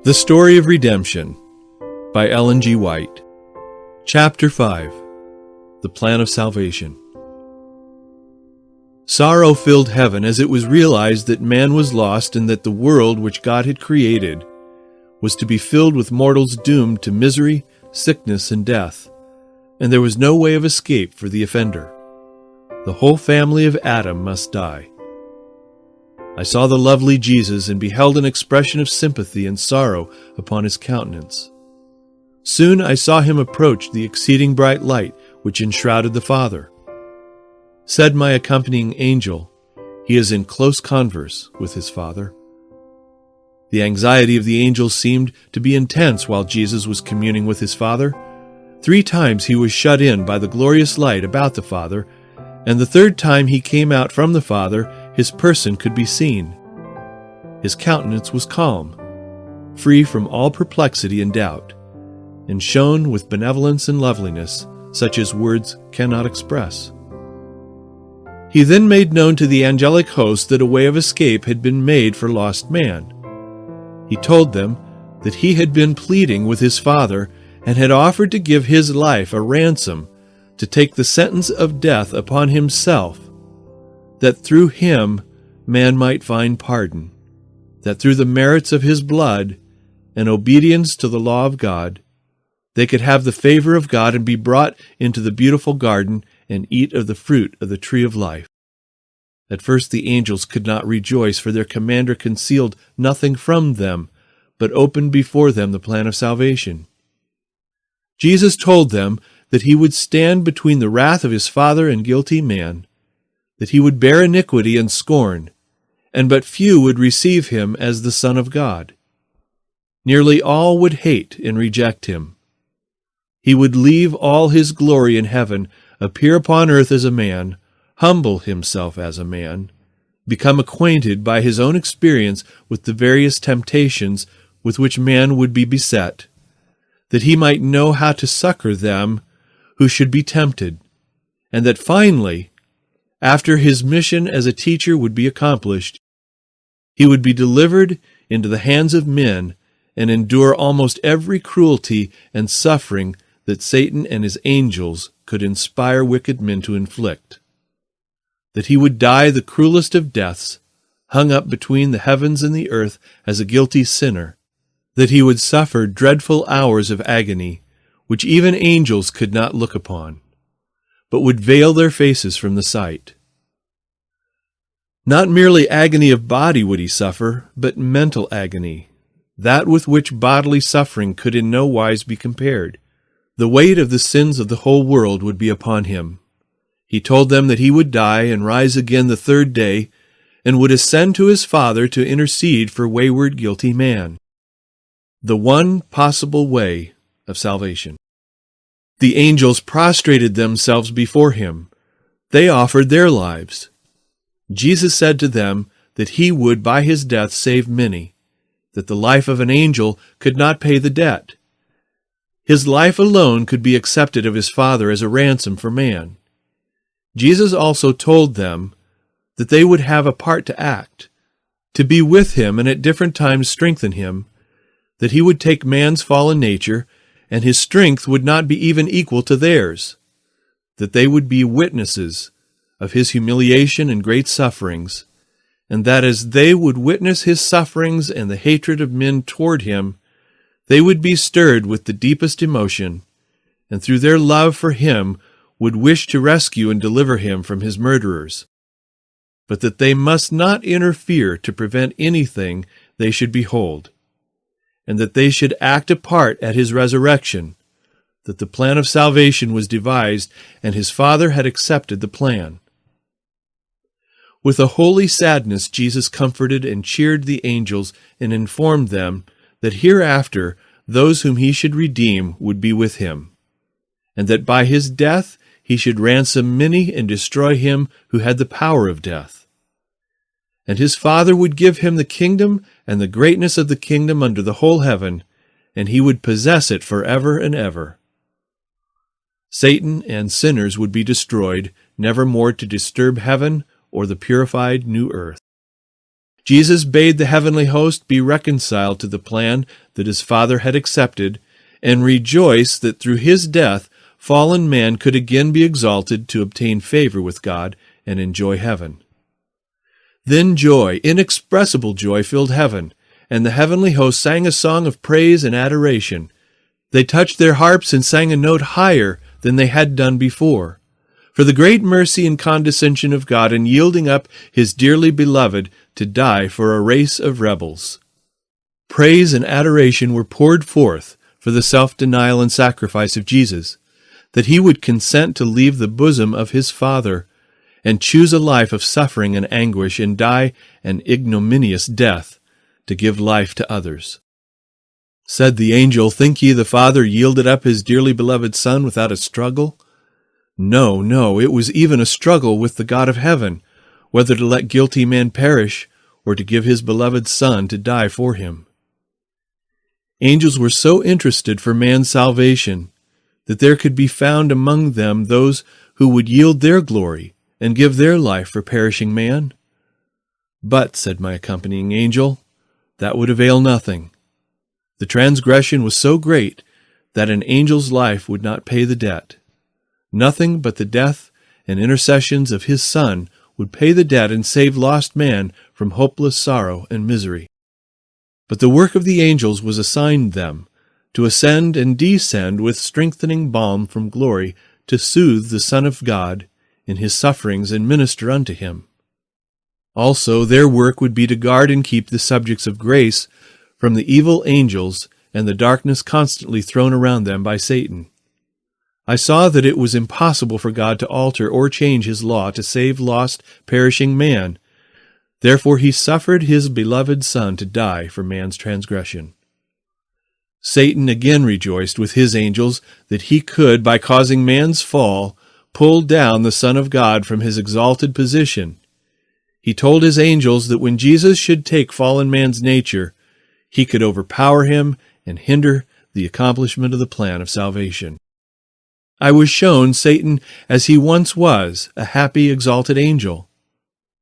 The Story of Redemption by Ellen G. White. Chapter 5. The Plan of Salvation. Sorrow filled heaven as it was realized that man was lost and that the world which God had created was to be filled with mortals doomed to misery, sickness, and death, and there was no way of escape for the offender. The whole family of Adam must die. I saw the lovely Jesus and beheld an expression of sympathy and sorrow upon his countenance. Soon I saw him approach the exceeding bright light which enshrouded the Father. Said my accompanying angel, "He is in close converse with his Father." The anxiety of the angel seemed to be intense while Jesus was communing with his Father. 3 times he was shut in by the glorious light about the Father, and the 3rd time he came out from the Father, his person could be seen. His countenance was calm, free from all perplexity and doubt, and shone with benevolence and loveliness, such as words cannot express. He then made known to the angelic host that a way of escape had been made for lost man. He told them that he had been pleading with his Father and had offered to give his life a ransom to take the sentence of death upon himself, that through him man might find pardon, that through the merits of his blood and obedience to the law of God, they could have the favor of God and be brought into the beautiful garden and eat of the fruit of the tree of life. At first the angels could not rejoice, for their commander concealed nothing from them, but opened before them the plan of salvation. Jesus told them that he would stand between the wrath of his Father and guilty man, that he would bear iniquity and scorn, and but few would receive him as the Son of God. Nearly all would hate and reject him. He would leave all his glory in heaven, appear upon earth as a man, humble himself as a man, become acquainted by his own experience with the various temptations with which man would be beset, that he might know how to succor them who should be tempted, and that finally, after his mission as a teacher would be accomplished, he would be delivered into the hands of men and endure almost every cruelty and suffering that Satan and his angels could inspire wicked men to inflict, that he would die the cruelest of deaths, hung up between the heavens and the earth as a guilty sinner, that he would suffer dreadful hours of agony, which even angels could not look upon, but would veil their faces from the sight. Not merely agony of body would he suffer, but mental agony, that with which bodily suffering could in no wise be compared. The weight of the sins of the whole world would be upon him. He told them that he would die and rise again the 3rd day, and would ascend to his Father to intercede for wayward, guilty man. The one possible way of salvation. The angels prostrated themselves before him. They offered their lives. Jesus said to them that he would by his death save many, that the life of an angel could not pay the debt. His life alone could be accepted of his Father as a ransom for man. Jesus also told them that they would have a part to act, to be with him and at different times strengthen him, that he would take man's fallen nature, and his strength would not be even equal to theirs, that they would be witnesses of his humiliation and great sufferings, and that as they would witness his sufferings and the hatred of men toward him, they would be stirred with the deepest emotion, and through their love for him would wish to rescue and deliver him from his murderers, but that they must not interfere to prevent anything they should behold, and that they should act a part at his resurrection, that the plan of salvation was devised, and his Father had accepted the plan. With a holy sadness, Jesus comforted and cheered the angels and informed them that hereafter those whom he should redeem would be with him, and that by his death he should ransom many and destroy him who had the power of death. And his Father would give him the kingdom and the greatness of the kingdom under the whole heaven, and he would possess it forever and ever. Satan and sinners would be destroyed, never more to disturb heaven or the purified new earth. Jesus bade the heavenly host be reconciled to the plan that his Father had accepted, and rejoice that through his death fallen man could again be exalted to obtain favor with God and enjoy heaven. Then joy, inexpressible joy, filled heaven, and the heavenly host sang a song of praise and adoration. They touched their harps and sang a note higher than they had done before, for the great mercy and condescension of God in yielding up his dearly beloved to die for a race of rebels. Praise and adoration were poured forth for the self-denial and sacrifice of Jesus, that he would consent to leave the bosom of his Father and choose a life of suffering and anguish and die an ignominious death to give life to others. Said the angel, "Think ye the Father yielded up his dearly beloved Son without a struggle? No, no, it was even a struggle with the God of heaven, whether to let guilty man perish or to give his beloved Son to die for him." Angels were so interested for man's salvation that there could be found among them those who would yield their glory and give their life for perishing man. But, said my accompanying angel, that would avail nothing. The transgression was so great that an angel's life would not pay the debt. Nothing but the death and intercessions of his Son would pay the debt and save lost man from hopeless sorrow and misery. But the work of the angels was assigned them, to ascend and descend with strengthening balm from glory to soothe the Son of God in his sufferings and minister unto him. Also their work would be to guard and keep the subjects of grace from the evil angels and the darkness constantly thrown around them by Satan. I saw that it was impossible for God to alter or change his law to save lost, perishing man. Therefore he suffered his beloved Son to die for man's transgression. Satan again rejoiced with his angels that he could, by causing man's fall, pull down the Son of God from his exalted position. He told his angels that when Jesus should take fallen man's nature, he could overpower him and hinder the accomplishment of the plan of salvation. I was shown Satan as he once was, a happy, exalted angel.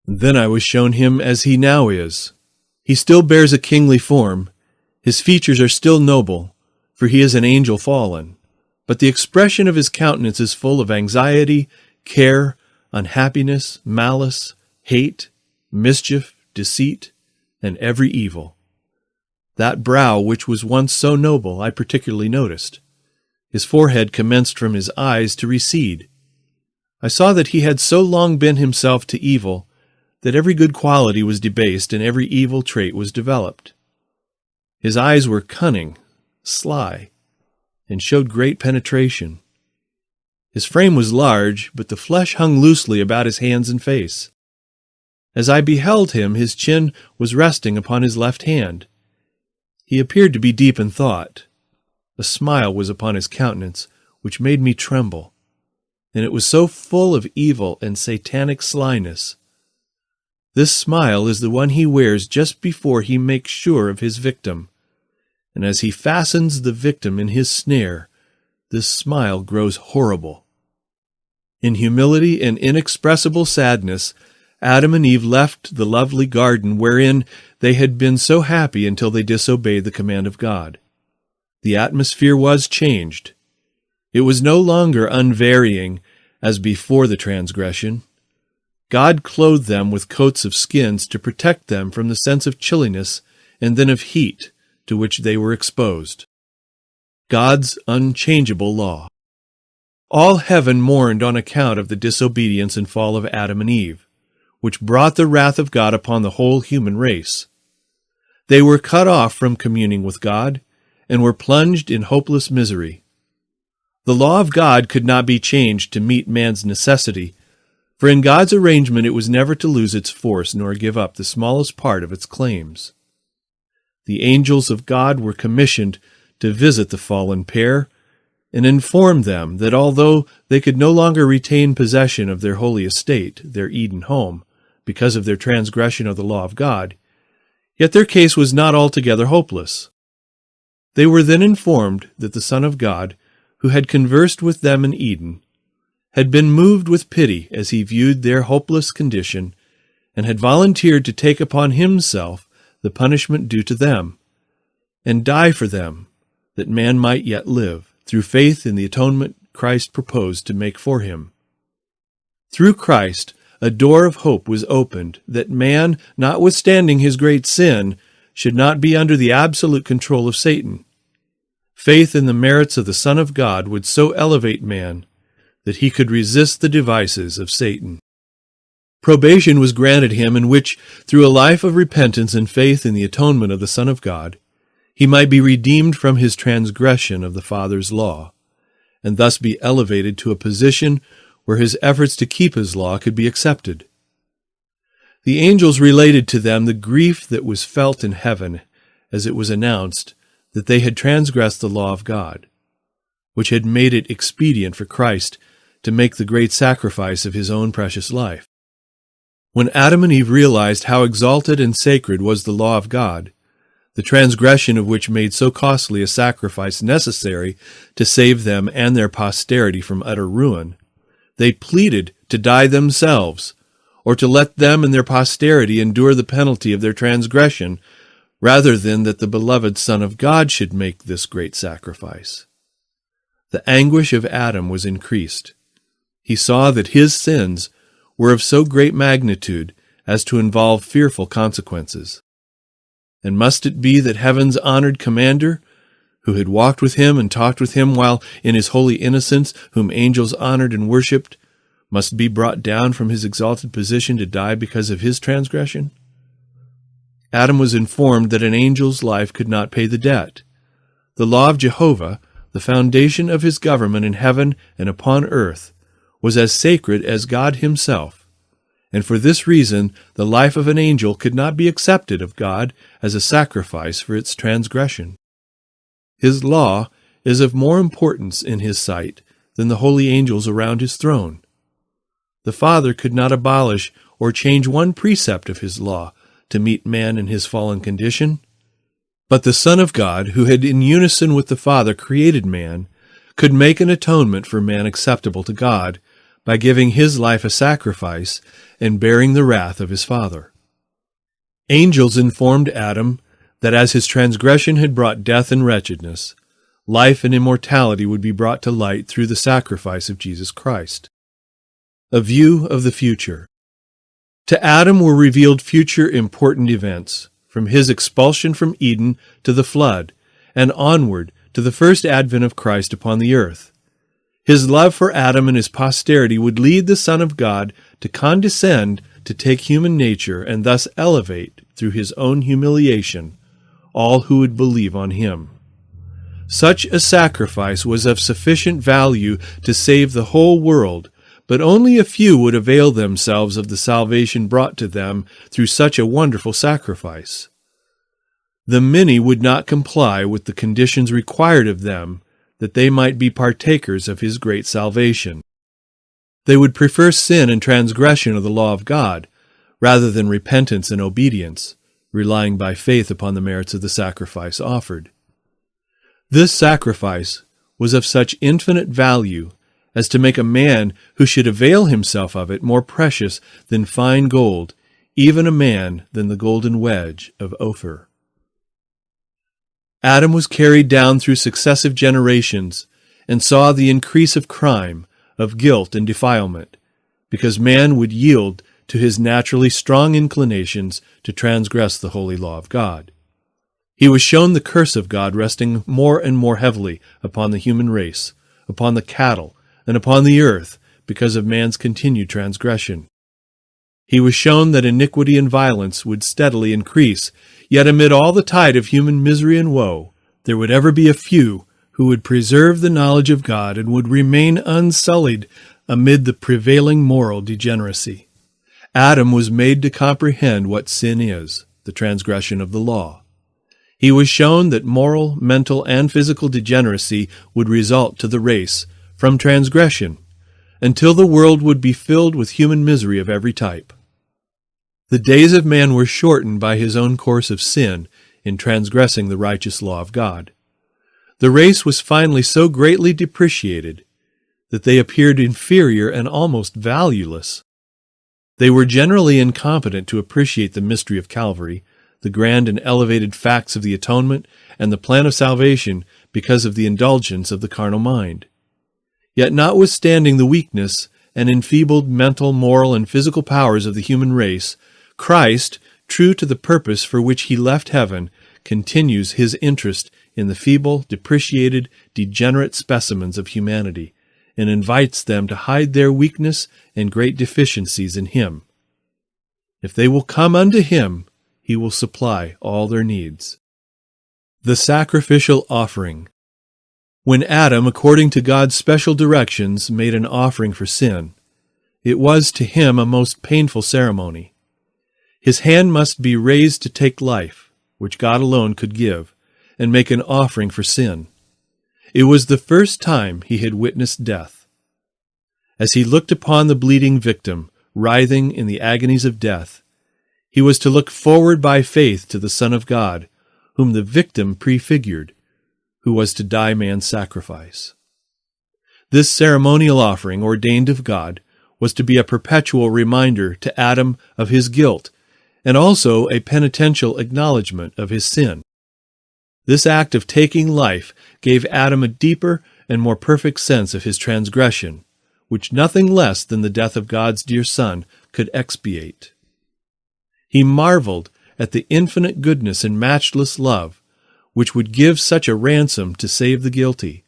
Then I was shown him as he now is. He still bears a kingly form. His features are still noble, for he is an angel fallen. But the expression of his countenance is full of anxiety, care, unhappiness, malice, hate, mischief, deceit, and every evil. That brow, which was once so noble, I particularly noticed. His forehead commenced from his eyes to recede. I saw that he had so long been himself to evil, that every good quality was debased and every evil trait was developed. His eyes were cunning, sly, and showed great penetration. His frame was large, but the flesh hung loosely about his hands and face. As I beheld him, his chin was resting upon his left hand. He appeared to be deep in thought. A smile was upon his countenance, which made me tremble, and it was so full of evil and satanic slyness. This smile is the one he wears just before he makes sure of his victim, and as he fastens the victim in his snare, this smile grows horrible. In humility and inexpressible sadness, Adam and Eve left the lovely garden wherein they had been so happy until they disobeyed the command of God. The atmosphere was changed. It was no longer unvarying as before the transgression. God clothed them with coats of skins to protect them from the sense of chilliness and then of heat to which they were exposed. God's unchangeable law. All heaven mourned on account of the disobedience and fall of Adam and Eve, which brought the wrath of God upon the whole human race. They were cut off from communing with God and were plunged in hopeless misery. The law of God could not be changed to meet man's necessity, for in God's arrangement it was never to lose its force nor give up the smallest part of its claims. The angels of God were commissioned to visit the fallen pair and inform them that although they could no longer retain possession of their holy estate, their Eden home, because of their transgression of the law of God, yet their case was not altogether hopeless. They were then informed that the Son of God, who had conversed with them in Eden, had been moved with pity as he viewed their hopeless condition, and had volunteered to take upon himself the punishment due to them, and die for them, that man might yet live, through faith in the atonement Christ proposed to make for him. Through Christ, a door of hope was opened that man, notwithstanding his great sin, should not be under the absolute control of Satan. Faith in the merits of the Son of God would so elevate man that he could resist the devices of Satan. Probation was granted him in which, through a life of repentance and faith in the atonement of the Son of God, he might be redeemed from his transgression of the Father's law, and thus be elevated to a position where his efforts to keep his law could be accepted. The angels related to them the grief that was felt in heaven as it was announced that they had transgressed the law of God, which had made it expedient for Christ to make the great sacrifice of his own precious life. When Adam and Eve realized how exalted and sacred was the law of God, the transgression of which made so costly a sacrifice necessary to save them and their posterity from utter ruin, they pleaded to die themselves, or to let them and their posterity endure the penalty of their transgression, rather than that the beloved Son of God should make this great sacrifice. The anguish of Adam was increased. He saw that his sins were of so great magnitude as to involve fearful consequences. And must it be that heaven's honored commander, who had walked with him and talked with him while in his holy innocence, whom angels honored and worshipped, must be brought down from his exalted position to die because of his transgression? Adam was informed that an angel's life could not pay the debt. The law of Jehovah, the foundation of his government in heaven and upon earth, was as sacred as God himself, and for this reason the life of an angel could not be accepted of God as a sacrifice for its transgression. His law is of more importance in his sight than the holy angels around his throne. The Father could not abolish or change one precept of his law to meet man in his fallen condition, but the Son of God, who had in unison with the Father created man, could make an atonement for man acceptable to God by giving his life a sacrifice and bearing the wrath of his Father. Angels informed Adam that as his transgression had brought death and wretchedness, life and immortality would be brought to light through the sacrifice of Jesus Christ. A view of the future. To Adam were revealed future important events, from his expulsion from Eden to the flood, and onward to the first advent of Christ upon the earth. His love for Adam and his posterity would lead the Son of God to condescend to take human nature and thus elevate, through his own humiliation, all who would believe on him. Such a sacrifice was of sufficient value to save the whole world, but only a few would avail themselves of the salvation brought to them through such a wonderful sacrifice. The many would not comply with the conditions required of them that they might be partakers of his great salvation. They would prefer sin and transgression of the law of God, rather than repentance and obedience, relying by faith upon the merits of the sacrifice offered. This sacrifice was of such infinite value as to make a man who should avail himself of it more precious than fine gold, even a man than the golden wedge of Ophir. Adam was carried down through successive generations and saw the increase of crime, of guilt and defilement, because man would yield to his naturally strong inclinations to transgress the holy law of God. He was shown the curse of God resting more and more heavily upon the human race, upon the cattle, and upon the earth, because of man's continued transgression. He was shown that iniquity and violence would steadily increase, yet amid all the tide of human misery and woe, there would ever be a few who would preserve the knowledge of God and would remain unsullied amid the prevailing moral degeneracy. Adam was made to comprehend what sin is, the transgression of the law. He was shown that moral, mental, and physical degeneracy would result to the race from transgression, until the world would be filled with human misery of every type. The days of man were shortened by his own course of sin in transgressing the righteous law of God. The race was finally so greatly depreciated that they appeared inferior and almost valueless. They were generally incompetent to appreciate the mystery of Calvary, the grand and elevated facts of the atonement, and the plan of salvation because of the indulgence of the carnal mind. Yet notwithstanding the weakness and enfeebled mental, moral, and physical powers of the human race, Christ, true to the purpose for which he left heaven, continues his interest in the feeble, depreciated, degenerate specimens of humanity, and invites them to hide their weakness and great deficiencies in him. If they will come unto him, he will supply all their needs. The sacrificial offering. When Adam, according to God's special directions, made an offering for sin, it was to him a most painful ceremony. His hand must be raised to take life, which God alone could give, and make an offering for sin. It was the first time he had witnessed death. As he looked upon the bleeding victim, writhing in the agonies of death, he was to look forward by faith to the Son of God, whom the victim prefigured, who was to die man's sacrifice. This ceremonial offering, ordained of God, was to be a perpetual reminder to Adam of his guilt, and also a penitential acknowledgment of his sin. This act of taking life gave Adam a deeper and more perfect sense of his transgression, which nothing less than the death of God's dear Son could expiate. He marveled at the infinite goodness and matchless love which would give such a ransom to save the guilty.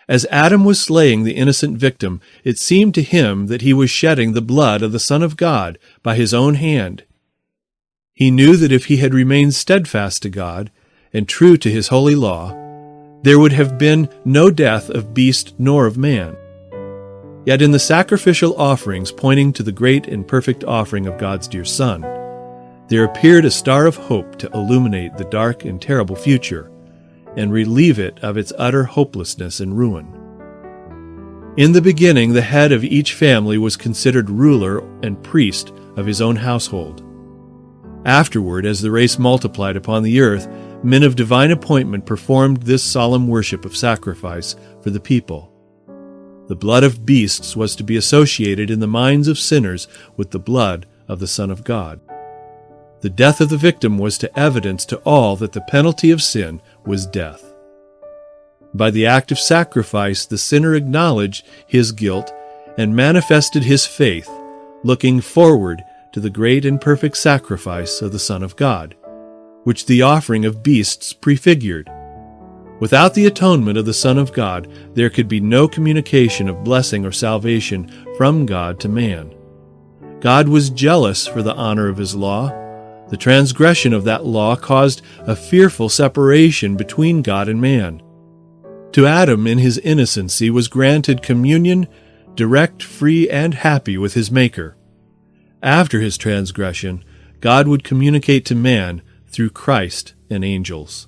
As Adam was slaying the innocent victim, it seemed to him that he was shedding the blood of the Son of God by his own hand. He knew that if he had remained steadfast to God and true to his holy law, there would have been no death of beast nor of man. Yet in the sacrificial offerings pointing to the great and perfect offering of God's dear Son, there appeared a star of hope to illuminate the dark and terrible future, and relieve it of its utter hopelessness and ruin. In the beginning, the head of each family was considered ruler and priest of his own household. Afterward, as the race multiplied upon the earth, men of divine appointment performed this solemn worship of sacrifice for the people. The blood of beasts was to be associated in the minds of sinners with the blood of the Son of God. The death of the victim was to evidence to all that the penalty of sin was death. By the act of sacrifice, the sinner acknowledged his guilt and manifested his faith, looking forward to the great and perfect sacrifice of the Son of God, which the offering of beasts prefigured. Without the atonement of the Son of God, there could be no communication of blessing or salvation from God to man. God was jealous for the honor of his law. The transgression of that law caused a fearful separation between God and man. To Adam, in his innocency, was granted communion, direct, free, and happy with his Maker. After his transgression, God would communicate to man through Christ and angels.